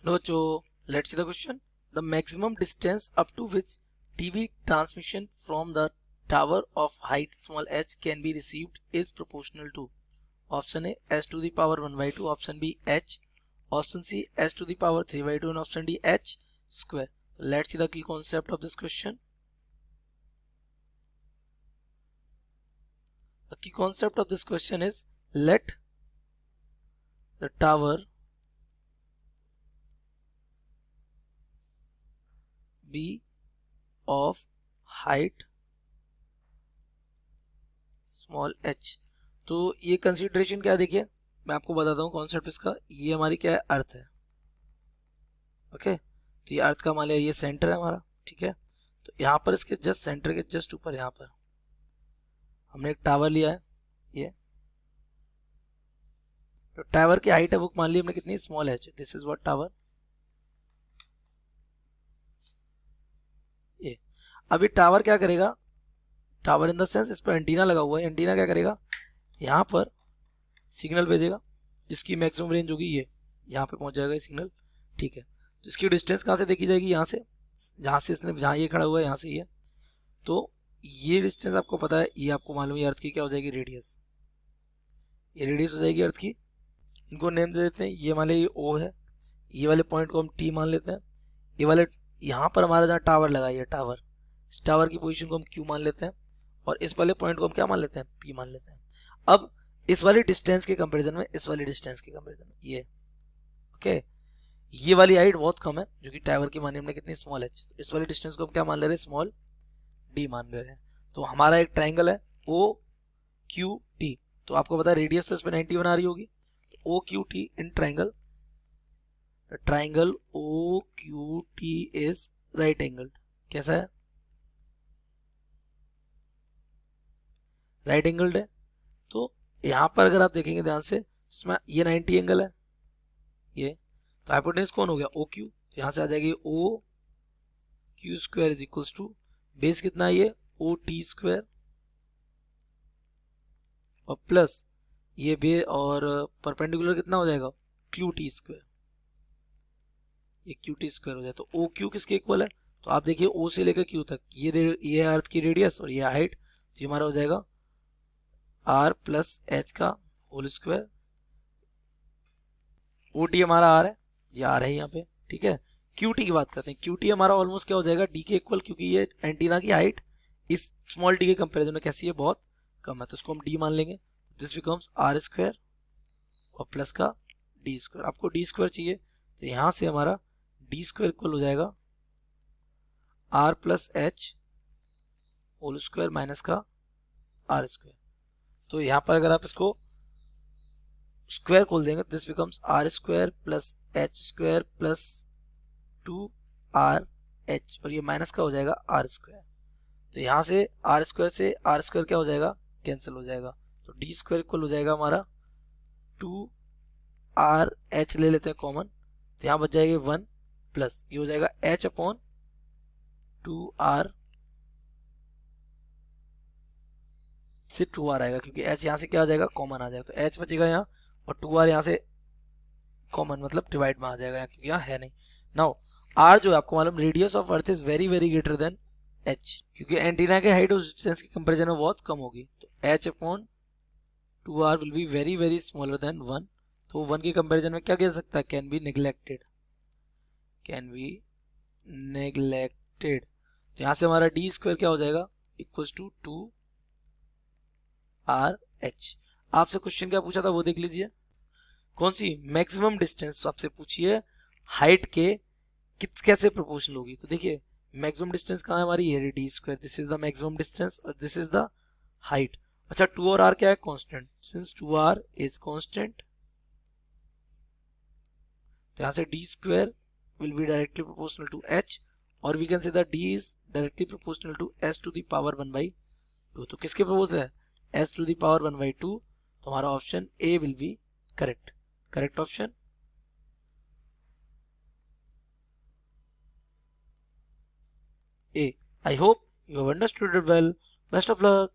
No, Joe. Let's see the question. The maximum distance up to which TV transmission from the tower of height small h can be received is proportional to option A s to the power 1 by 2, option B h, option C s to the power 3 by 2, and option D h square. Let's see the key concept of this question. The key concept of this question is let the tower be of height small h। तो ये consideration क्या, देखिए मैं आपको बताता हूँ concept इसका। ये हमारी क्या है, अर्थ है। ओके, तो ये अर्थ का मान लिया ये सेंटर है हमारा, ठीक है। तो यहाँ पर इसके जस्ट सेंटर के जस्ट ऊपर यहाँ पर हमने एक टावर लिया है। ये तो टावर की हाइट है वो मान ली हमने कितनी, small h। This is what tower. ये अब ये टावर क्या करेगा, टावर इन द सेंस इस पर एंटीना लगा हुआ है। एंटीना क्या करेगा, यहाँ पर सिग्नल भेजेगा जिसकी मैक्सिमम रेंज होगी ये, यहाँ पे पहुंच जाएगा ये सिग्नल, ठीक है। तो इसकी डिस्टेंस कहाँ से देखी जाएगी, यहाँ से, जहाँ से इसने, जहाँ ये खड़ा हुआ है यहाँ से ये। तो ये डिस्टेंस आपको पता है, ये आपको मालूम है अर्थ की क्या हो जाएगी, रेडियस। ये रेडियस हो जाएगी अर्थ की। इनको नेम दे देते हैं। ये मान ये ओ है, ये वाले पॉइंट को हम टी मान लेते हैं। ये वाले यहाँ पर हमारा जहाँ टावर लगा है टावर, इस टावर की पोजीशन को हम क्यू मान लेते हैं, और इस वाले पॉइंट को हम क्या मान लेते हैं, पी मान लेते हैं। अब इस वाली डिस्टेंस के कंपैरिजन में, इस वाली डिस्टेंस के कंपैरिजन में ये ओके, ये वाली हाइट बहुत कम है जो कि टावर की मानी हमने कितनी, स्मॉल h। तो इस वाली डिस्टेंस को हम क्या मान ले रहे हैं, स्मॉल d मान रहे हैं। तो हमारा एक ट्राइंगल है ओ क्यू टी, तो आपको पता है रेडियस तो इसमें 90 बना रही होगी। O Q T in triangle, triangle O Q T is right angle. कैसा है, राइट एंगल्ड है। तो यहाँ पर अगर आप देखेंगे ध्यान से, इसमें ये 90 एंगल है ये, तो हाइपोटेनस कौन हो गया, ओ क्यू। तो यहाँ से आ जाएगी O Q square is equals to, base कितना है ये, ओ टी स्क्वायर, और प्लस ये बे और परपेंडिकुलर कितना हो जाएगा, क्यू टी स्क्वायर। ये क्यू टी स्क्वायर हो जाए तो ओ क्यू किसके इक्वल है, तो आप देखिए ओ से लेकर क्यू तक ये अर्थ की रेडियस और ये हाइट, तो ये हमारा हो जाएगा आर प्लस एच का होल स्क्वायर। ओ टी हमारा आर है, ये आर है यहाँ पे, ठीक है। क्यू टी की बात करते हैं, क्यू टी हमारा ऑलमोस्ट क्या हो जाएगा, डी के इक्वल, क्योंकि ये एंटीना की हाइट इस स्मॉल डी के कंपेरिजन में कैसी है, बहुत कम है। तो इसको हम डी मान लेंगे। दिस बिकम्स आर स्क्वायर और प्लस का डी स्क्वायर। आपको डी स्क्वायर चाहिए तो यहाँ से हमारा डी स्क्वायर इक्वल हो जाएगा R plus H whole square minus का आर स्क्वायर। तो यहाँ पर अगर आप इसको स्क्वायर खोल देंगे, this becomes R square plus H square plus 2 R H, और ये माइनस का हो जाएगा आर स्क्वायर। तो यहाँ से आर स्क्वायर क्या हो जाएगा, कैंसिल हो जाएगा। तो डी स्क्वायर इक्वल हो जाएगा हमारा 2 आर एच, ले लेते हैं कॉमन, तो यहाँ बच जाएगा 1 प्लस ये हो जाएगा एच अपॉन 2 आर, से 2 आर आएगा क्योंकि एच यहाँ से क्या आ जाएगा, कॉमन आ जाएगा। तो एच बचेगा यहाँ, और 2 आर यहाँ से कॉमन मतलब डिवाइड में आ जाएगा यहाँ, क्योंकि यहाँ है नहीं। नाउ आर जो है आपको मालूम, radius of earth is very very greater than H, क्योंकि एंटीना के हाइट उस डिस्टेंस के कंपैरिजन में बहुत कम होगी। तो H upon 2 R will be very very smaller than 1। तो 1 के कंपैरिजन में क्या कह सकता है, can be neglected, can be neglected. तो यहाँ से हमारा डी स्क्वायर क्या हो जाएगा, इक्वल्स टू 2 आर एच। आपसे क्वेश्चन क्या पूछा था वो देख लीजिए, कौन सी मैक्सिमम डिस्टेंस आपसे पूछी है, हाइट के कैसे प्रोपोर्शनल होगी। तो देखिए मैक्सिमम डिस्टेंस कहाँ है हमारी, ये D square, this is the maximum distance और दिस इज द हाइट। अच्छा 2 और आर क्या है, constant, since 2 R is constant, तो यहाँ से D square will be directly proportional to H, और we can say the D is directly proportional to S to the power 1/2। तो किसके प्रोपोर्शनल है, एस टू द पावर 1/2। तो हमारा option A will be correct, correct option A. I hope you have understood it well. Best of luck.